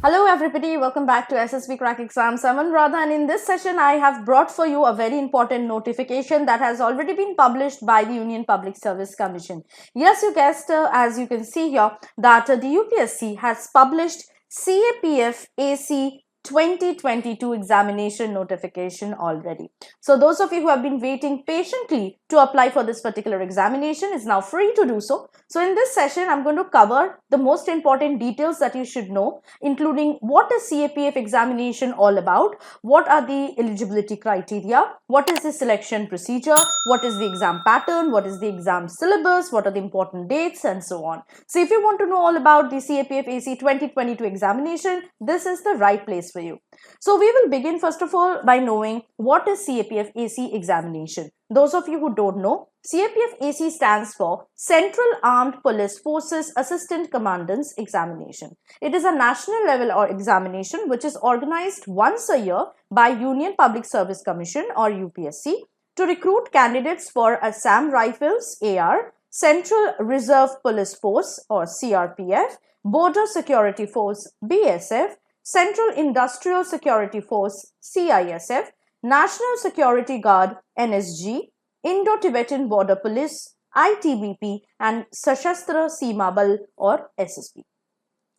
Hello everybody, welcome back to SSB Crack Exams. I'm Anuradha, and in this session I have brought for you a very important notification that has already been published by the Union Public Service Commission. Yes, you guessed, as you can see here, that the UPSC has published CAPF AC 2022 examination notification already. So those of you who have been waiting patiently to apply for this particular examination is now free to do so. So in this session, I'm going to cover the most important details that you should know, including what is CAPF examination all about, what are the eligibility criteria, what is the selection procedure, what is the exam pattern, what is the exam syllabus, what are the important dates, and so on. So if you want to know all about the CAPF AC 2022 examination, this is the right place for you. So we will begin first of all by knowing what is CAPF AC examination. Those of you who don't know, CAPF AC stands for Central Armed Police Forces Assistant Commandant's Examination. It is a national level examination which is organized once a year by Union Public Service Commission or UPSC to recruit candidates for Assam Rifles AR, Central Reserve Police Force or CRPF, Border Security Force BSF, Central Industrial Security Force CISF, National Security Guard NSG, Indo-Tibetan Border Police ITBP, and Sashastra Seema Bal or SSB.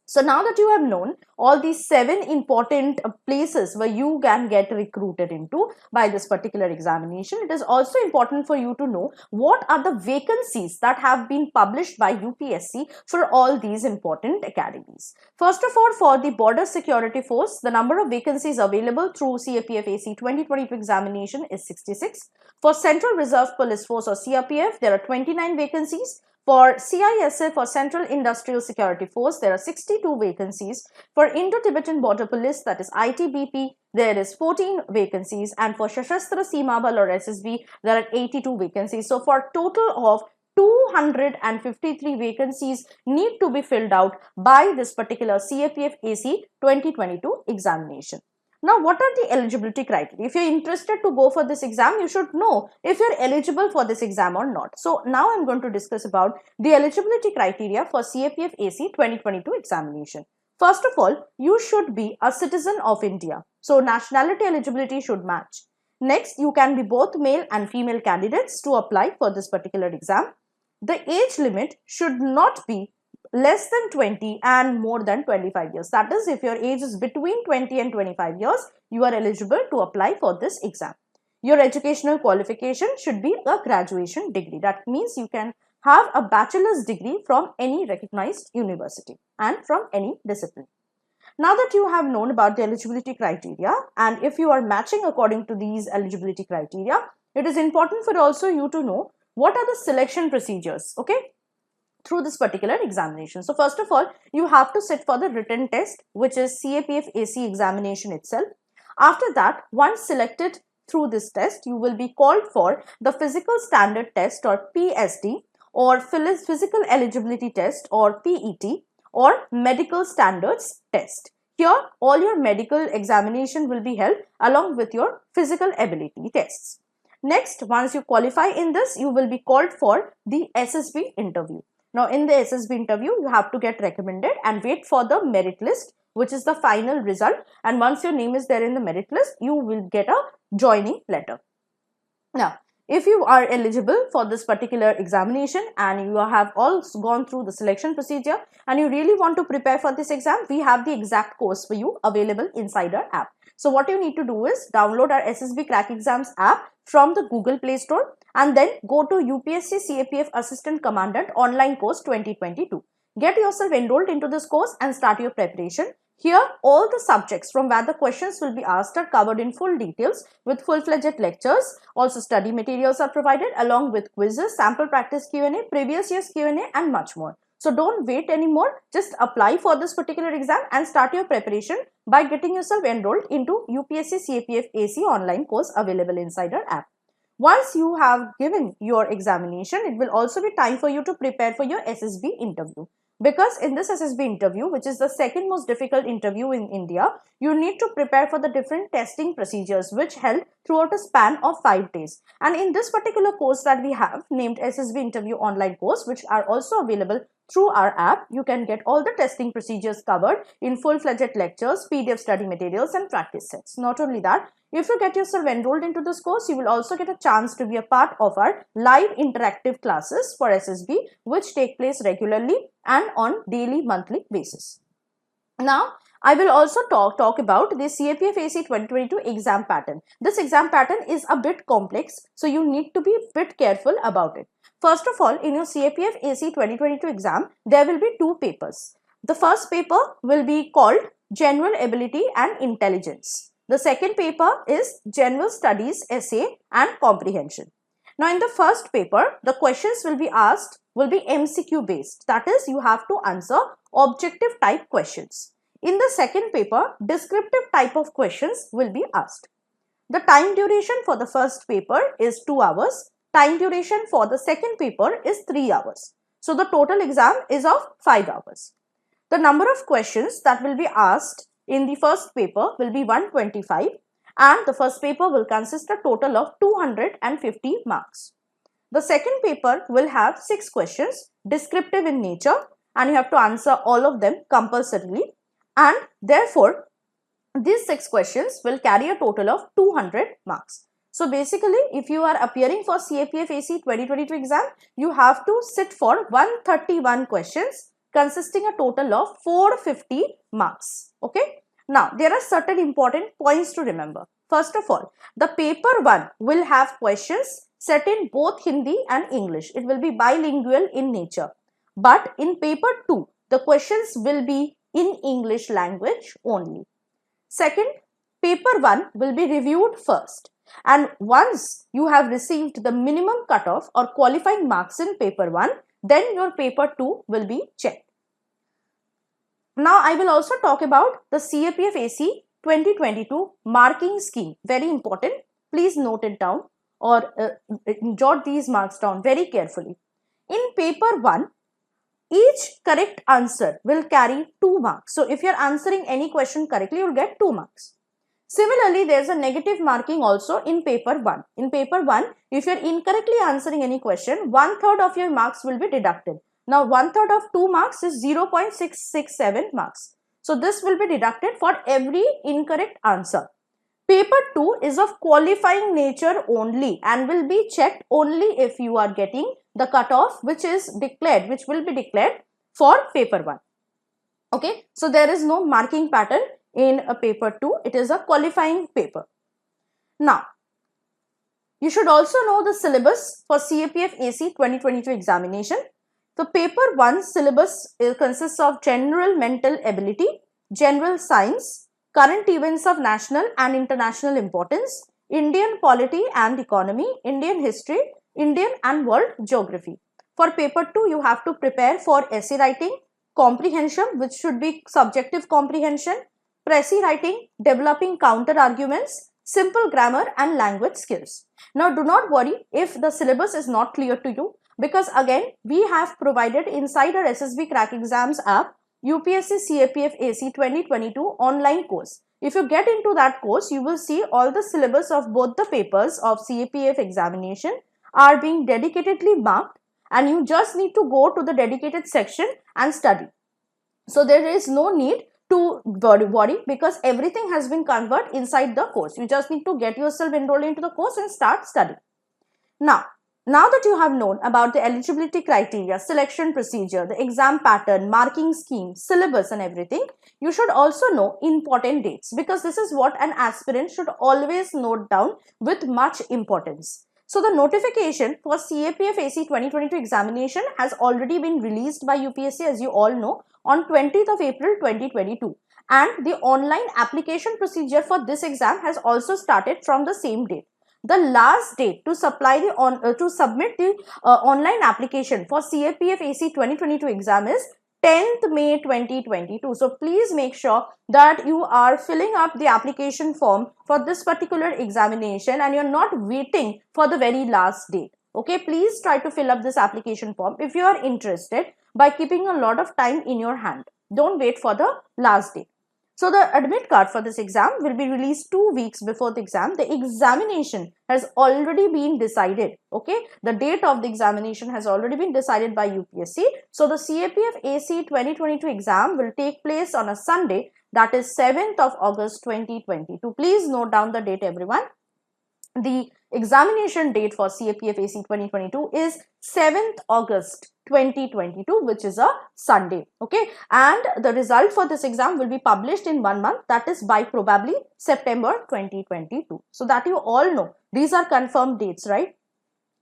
So now that you have known all these 7 important places where you can get recruited into by this particular examination, it is also important for you to know what are the vacancies that have been published by UPSC for all these important academies. First of all, for the Border Security Force, the number of vacancies available through CAPF AC 2022 examination is 66. For Central Reserve Police Force or CRPF, there are 29 vacancies. For CISF or Central Industrial Security Force, there are 62 vacancies. For Indo-Tibetan Border Police, that is ITBP, there is 14 vacancies. And for Sashastra Seema Bal or SSB, there are 82 vacancies. So for a total of 253 vacancies need to be filled out by this particular CAPF AC 2022 examination. Now, what are the eligibility criteria? If you're interested to go for this exam, you should know if you're eligible for this exam or not. So now I'm going to discuss about the eligibility criteria for CAPF AC 2022 examination. First of all, you should be a citizen of India. So nationality eligibility should match. Next, you can be both male and female candidates to apply for this particular exam. The age limit should not be less than 20 and more than 25 years. That is, if your age is between 20 and 25 years, you are eligible to apply for this exam. Your educational qualification should be a graduation degree. That means you can have a bachelor's degree from any recognized university and from any discipline. Now that you have known about the eligibility criteria, and if you are matching according to these eligibility criteria, it is important for also you to know what are the selection procedures, okay, through this particular examination. So first of all, you have to sit for the written test, which is CAPF AC examination itself. After that, once selected through this test, you will be called for the physical standard test or PSD, or physical eligibility test or PET, or medical standards test. Here, all your medical examination will be held along with your physical ability tests. Next, once you qualify in this, you will be called for the SSB interview. Now, in the SSB interview, you have to get recommended and wait for the merit list, which is the final result. And once your name is there in the merit list, you will get a joining letter. Now, if you are eligible for this particular examination and you have all gone through the selection procedure and you really want to prepare for this exam, we have the exact course for you available inside our app. So what you need to do is download our SSB Crack Exams app from the Google Play Store and then go to UPSC CAPF Assistant Commandant Online Course 2022. Get yourself enrolled into this course and start your preparation. Here, all the subjects from where the questions will be asked are covered in full details with full-fledged lectures. Also, study materials are provided along with quizzes, sample practice Q&A, previous year's Q&A, and much more. So don't wait anymore. Just apply for this particular exam and start your preparation by getting yourself enrolled into UPSC CAPF AC online course available inside our app. Once you have given your examination, it will also be time for you to prepare for your SSB interview. Because in this SSB interview, which is the second most difficult interview in India, you need to prepare for the different testing procedures which held throughout a span of 5 days. And in this particular course that we have named SSB Interview Online Course, which are also available through our app, you can get all the testing procedures covered in full-fledged lectures, PDF study materials and practice sets. Not only that, if you get yourself enrolled into this course, you will also get a chance to be a part of our live interactive classes for SSB, which take place regularly and on daily, monthly basis. Now, I will also talk about the CAPF AC 2022 exam pattern. This exam pattern is a bit complex, so you need to be a bit careful about it. First of all, in your CAPF AC 2022 exam, there will be two papers. The first paper will be called General Ability and Intelligence. The second paper is General Studies Essay and Comprehension. Now, in the first paper, the questions will be asked will be MCQ based. That is, you have to answer objective type questions. In the second paper, descriptive type of questions will be asked. The time duration for the first paper is 2 hours. Time duration for the second paper is 3 hours. So, the total exam is of 5 hours. The number of questions that will be asked in the first paper will be 125, and the first paper will consist a total of 250 marks. The second paper will have 6 questions, descriptive in nature, and you have to answer all of them compulsorily, and therefore these 6 questions will carry a total of 200 marks. So basically, if you are appearing for CAPF AC 2022 exam, you have to sit for 131 questions consisting a total of 450 marks. Okay. Now, there are certain important points to remember. First of all, the paper 1 will have questions set in both Hindi and English. It will be bilingual in nature. But in paper 2, the questions will be in English language only. Second, paper 1 will be reviewed first. And once you have received the minimum cutoff or qualifying marks in paper 1, then your paper 2 will be checked. Now, I will also talk about the CAPF AC 2022 marking scheme. Very important. Please note it down or jot these marks down very carefully. In paper 1, each correct answer will carry 2 marks. So, if you are answering any question correctly, you will get 2 marks. Similarly, there is a negative marking also in paper 1. In paper 1, if you are incorrectly answering any question, 1/3 of your marks will be deducted. Now, 1/3 of 2 marks is 0.667 marks. So, this will be deducted for every incorrect answer. Paper 2 is of qualifying nature only and will be checked only if you are getting the cutoff which will be declared for paper 1. Okay, so there is no marking pattern in a paper 2. It is a qualifying paper. Now, you should also know the syllabus for CAPF AC 2022 examination. The paper 1 syllabus consists of general mental ability, general science, current events of national and international importance, Indian polity and economy, Indian history, Indian and world geography. For paper 2, you have to prepare for essay writing, comprehension, which should be subjective comprehension, précis writing, developing counter arguments, simple grammar and language skills. Now, do not worry if the syllabus is not clear to you, because again, we have provided inside our SSB Crack Exams app UPSC CAPF AC 2022 online course. If you get into that course, you will see all the syllabus of both the papers of CAPF examination are being dedicatedly marked, and you just need to go to the dedicated section and study. So, there is no need to worry because everything has been covered inside the course. You just need to get yourself enrolled into the course and start studying. Now that you have known about the eligibility criteria, selection procedure, the exam pattern, marking scheme, syllabus and everything, you should also know important dates, because this is what an aspirant should always note down with much importance. So, the notification for CAPF AC 2022 examination has already been released by UPSC, as you all know, on 20th of April 2022, and the online application procedure for this exam has also started from the same date. The last date to submit the online application for CAPF AC 2022 exam is 10th May 2022. So, please make sure that you are filling up the application form for this particular examination and you are not waiting for the very last date. Okay, please try to fill up this application form if you are interested by keeping a lot of time in your hand. Don't wait for the last date. So the admit card for this exam will be released 2 weeks before the exam. The examination has already been decided. Okay, the date of the examination has already been decided by UPSC. So the CAPF AC 2022 exam will take place on a Sunday, that is 7th of August 2022. Please note down the date, everyone. The examination date for CAPF AC 2022 is 7th August 2022, which is a Sunday. Okay, and the result for this exam will be published in 1 month, that is by probably September 2022. So that you all know, these are confirmed dates, right?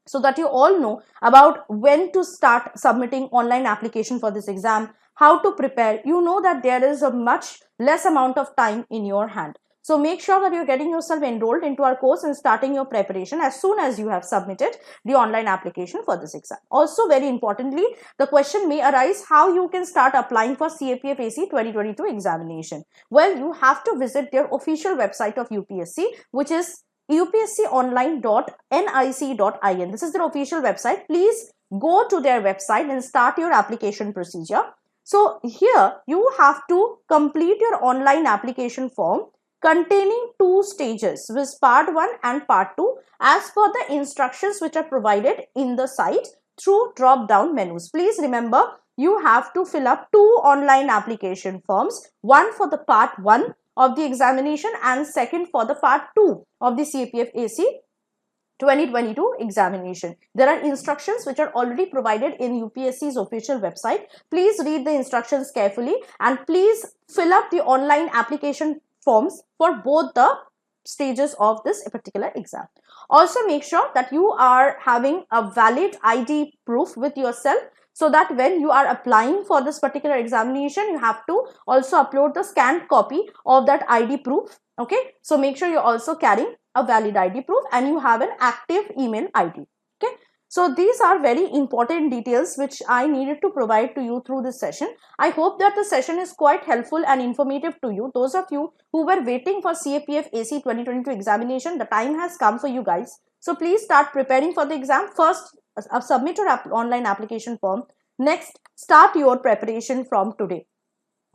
So that you all know about when to start submitting online application for this exam, how to prepare. You know that there is a much less amount of time in your hand. So make sure that you're getting yourself enrolled into our course and starting your preparation as soon as you have submitted the online application for this exam. Also, very importantly, the question may arise how you can start applying for CAPF AC 2022 examination. Well, you have to visit their official website of UPSC, which is upsconline.nic.in. This is their official website. Please go to their website and start your application procedure. So here you have to complete your online application form containing 2 stages, with part 1 and part 2 as per the instructions which are provided in the site through drop down menus. Please remember, you have to fill up 2 online application forms, one for the part 1 of the examination and second for the part 2 of the CAPF AC 2022 examination. There are instructions which are already provided in UPSC's official website. Please read the instructions carefully and please fill up the online application forms for both the stages of this particular exam. Also make sure that you are having a valid ID proof with yourself, so that when you are applying for this particular examination, you have to also upload the scanned copy of that ID proof. Okay, so make sure you're also carrying a valid ID proof and you have an active email ID. Okay, so these are very important details which I needed to provide to you through this session. I hope that the session is quite helpful and informative to you. Those of you who were waiting for CAPF AC 2022 examination, the time has come for you guys. So please start preparing for the exam. First, submit your online application form. Next, start your preparation from today.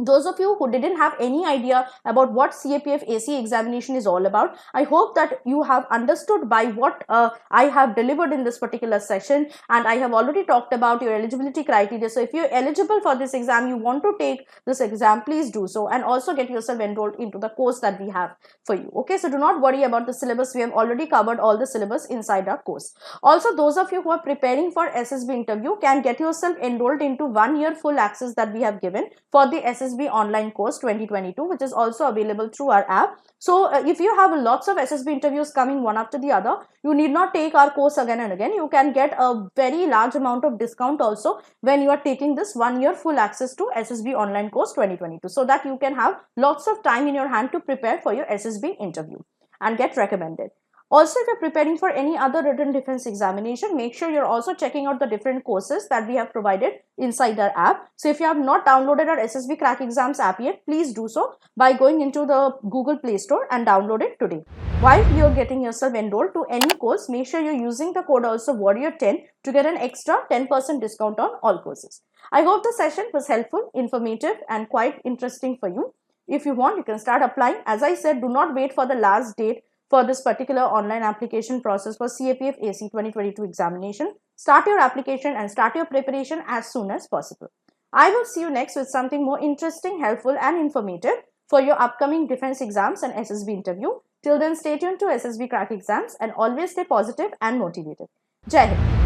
Those of you who didn't have any idea about what CAPF AC examination is all about, I hope that you have understood by what I have delivered in this particular session, and I have already talked about your eligibility criteria. So if you're eligible for this exam, you want to take this exam, please do so and also get yourself enrolled into the course that we have for you. Okay, so do not worry about the syllabus. We have already covered all the syllabus inside our course. Also, those of you who are preparing for SSB interview can get yourself enrolled into 1 year full access that we have given for the SSB online course 2022, which is also available through our app. So if you have lots of SSB interviews coming one after the other, you need not take our course again and again. You can get a very large amount of discount also when you are taking this 1 year full access to SSB online course 2022, so that you can have lots of time in your hand to prepare for your SSB interview and get recommended. Also, if you're preparing for any other written defense examination, make sure you're also checking out the different courses that we have provided inside our app. So if you have not downloaded our SSB Crack Exams app yet, please do so by going into the Google Play Store and download it today. While you're getting yourself enrolled to any course, make sure you're using the code also Warrior10 to get an extra 10% discount on all courses. I hope the session was helpful, informative and quite interesting for you. If you want, you can start applying. As I said, do not wait for the last date for this particular online application process for CAPF AC 2022 examination. Start your application and start your preparation as soon as possible. I will see you next with something more interesting, helpful and informative for your upcoming defense exams and SSB interview. Till then, stay tuned to SSB Crack Exams and always stay positive and motivated. Jai Hind.